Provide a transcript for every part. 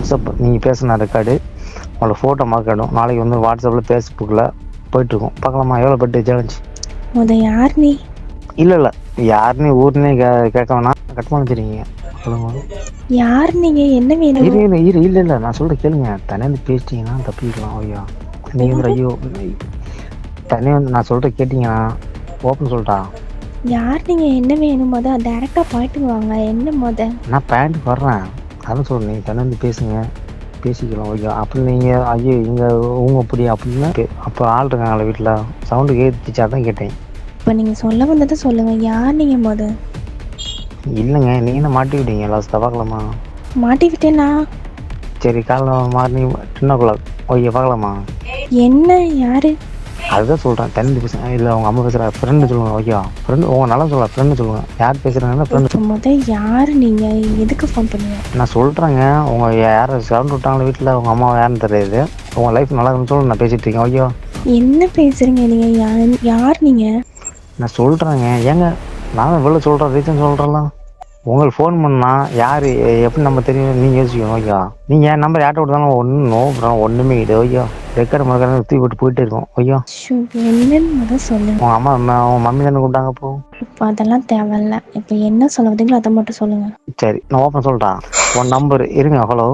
WhatsApp நீங்கள் பேசின record உங்களோட ஃபோட்டோ மார்க்கடும் நாளைக்கு வந்து வாட்ஸ்அப்பில் ஃபேஸ்புக்கில் போயிட்டுருக்கோம். பார்க்கலாமா? எவ்வளோ பெட்டு சேலஞ்ச்? யார் நீ? இல்லை யாருன்னு ஊர்னே கேட்க வேணாம். கட் பண்ண வச்சுருக்கீங்க. சொல்லுங்க. யார் நீங்க? என்ன வேணும்? இல்லை நான் சொல்கிற கேளுங்க. தனியாக பேசிட்டீங்கன்னா தப்பிக்கலாம். ஐயா நீங்கள் வந்து ஐயோ தனியாக வந்து நான் சொல்கிற கேட்டிங்கன்னா ஓப்பன் சொல்லிட்டா. யார் நீங்க? என்ன வேணும்? டைரக்டா பாயிண்ட்டுக்கு வாங்க. என்ன நான் பேண்ட்டுக்கு வர்றேன். அதான் சொல்கிறேன். நீங்கள் தனியாக வந்து பேசிக்கலாம். ஓகே அப்படி நீங்கள் ஐயோ இங்கே உங்க அப்படி அப்படின்னா அப்போ ஆள் இருக்காங்களே வீட்டில் சவுண்டு கேட்டுச்சா தான் கேட்டேன். இப்போ நீங்க சொல்ல வந்ததை சொல்லுங்க. யார் நீங்க? இல்லைங்க நீங்கள் என்ன மாட்டி விட்டீங்க லாஸ்ட்டாக. பார்க்கலாமா? மாட்டி விட்டேனா? சரி காலைல மார்னிங் 10 ஓகே பார்க்கலாமா? என்ன? யாரு? அதுதான் சொல்கிறேன். தனிந்து பேசுங்க. இல்லை அவங்க அம்மா பேசுகிறா. ஃப்ரெண்டு சொல்லுங்கள். ஓகே ஃப்ரெண்டு உங்கள் நல்லா சொல்லலாம். ஃப்ரெண்டு சொல்லுங்கள். யார் பேசுகிறாங்கன்னா ஃப்ரெண்டு. யார் நீங்க? எதுக்கு ஃபோன் பண்ணுங்க? நான் சொல்கிறேங்க. உங்கள் யாரை சவுண்ட் விட்டாங்களே வீட்டில் உங்கள் அம்மா யாருன்னு தெரியாது. உங்கள் லைஃப் நல்லா இருக்குன்னு சொல்லி நான் பேசிகிட்டு இருக்கேன். ஓகே என்ன பேசுறீங்க நீங்க? யார் நீங்க? நான் சொல்கிறேங்க. ஏங்க நான் இவ்வளோ சொல்கிறேன். ரீசன் சொல்கிறேன்லாம். உங்களுக்கு ஃபோன் பண்ணால் யார் எப்படி நம்ம தெரியும் நீங்கள் யோசிக்கணும். ஓகே நீங்கள் என் நம்பர் யார்ட்ட விட்டாலும் ஒன்றுமே கிடையாது. ஓகே ரெக்கார்டு மறக்காம தூக்கி விட்டு போயிட்டே இருக்கோம். ஓகே என்னன்னு சொல்லுங்க. உங்கள் அம்மா உங்கள் மம்மி தானே கூப்பிட்டாங்க. அப்போ இப்போ அதெல்லாம் தேவையில்ல. இப்போ என்ன சொல்ல வந்தீங்களோ அதை மட்டும் சொல்லுங்க. சரி நான் ஓப்பன் சொல்லிட்டேன். உன் நம்பர் இருங்க. ஹலோ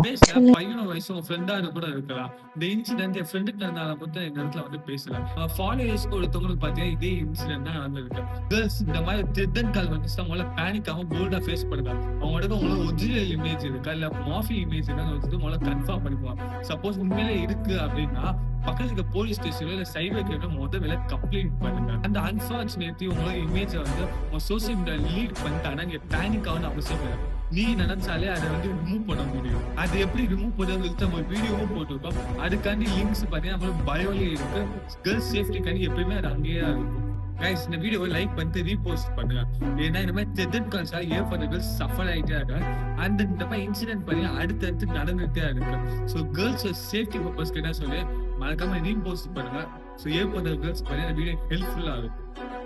பையனும் வயசும் ஃப்ரெண்டா கூட இருக்கலாம். இந்த இன்சிடென்ட் என் ஃப்ரெண்டுக்கு நடந்தால மட்டும் இந்த இடத்துல வந்து பேசலாம். ஃபாலோவர்ஸ்க்கு ஒருத்தவங்களுக்கு பார்த்தீங்கன்னா இதே இன்சிடென்ட் தான் நடந்திருக்கு. கேர்ள்ஸ் இந்த மாதிரி திருடன் கால் வந்துச்சுன்னா முதல்ல பேனிக் ஆகும். போல்டா ஃபேஸ் பண்ணுங்க. அவங்களோட உங்களுக்கு ஒரிஜினல் இமேஜ் இருக்கா இல்ல மாஃபி இமேஜ் இருக்கான்னு வந்து முதல்ல கன்ஃபார்ம் பண்ணிக்குவாங்க. சப்போஸ் உண்மையிலே இருக்கு அப்படின்னா பக்கத்துக்கு போலீஸ் ஸ்டேஷன்ல இல்ல சைபர் கிரைம்ல முதல்ல கம்ப்ளைண்ட் பண்ணுங்க. அந்த அன்பார்ச்சுனேட்லி உங்களோட இமேஜ் வந்து உங்க சோசியல் மீடியா லீட் பண்ணிட்டு ஆனா நீங்க பேனிக் ஆகணும் அவசியம் இல்லை. நீ நினைச்சாலே அதை வந்து ரிமூவ் பண்ண முடியும். அது எப்படி ரிமூவ் பண்ணுறது நம்ம வீடியோவும் போட்டிருக்கோம். அதுக்காண்டி லிங்க்ஸ் பார்த்தீங்கன்னா நம்மளுக்கு பயோலே இருக்கு. கேர்ள்ஸ் சேஃப்டிக்காண்டி எப்பயுமே அது அங்கேயே தான் இருக்கும். கைஸ் இந்த வீடியோவை லைக் பண்ணிட்டு ரீபோஸ்ட் பண்ணுங்க. ஏன்னா இந்த மாதிரி டெட் கால்ஸாக ஏற்பட்ட கேர்ள்ஸ் சஃபர் ஆகிட்டே இருக்காங்க. அந்த இந்த மாதிரி இன்சிடென்ட் பண்ணி அடுத்தடுத்து நடந்துகிட்டே இருக்கு. ஸோ கேர்ள்ஸ் சேஃப்டி பர்பஸ்க்கு என்ன சொல்லி மறக்காம ரீபோஸ்ட் பண்ணுங்க. ஸோ ஏற்பட்ட கேர்ள்ஸ் பண்ணி அந்த வீடியோ ஹெல்ப்ஃபுல்லாக இருக்கும்.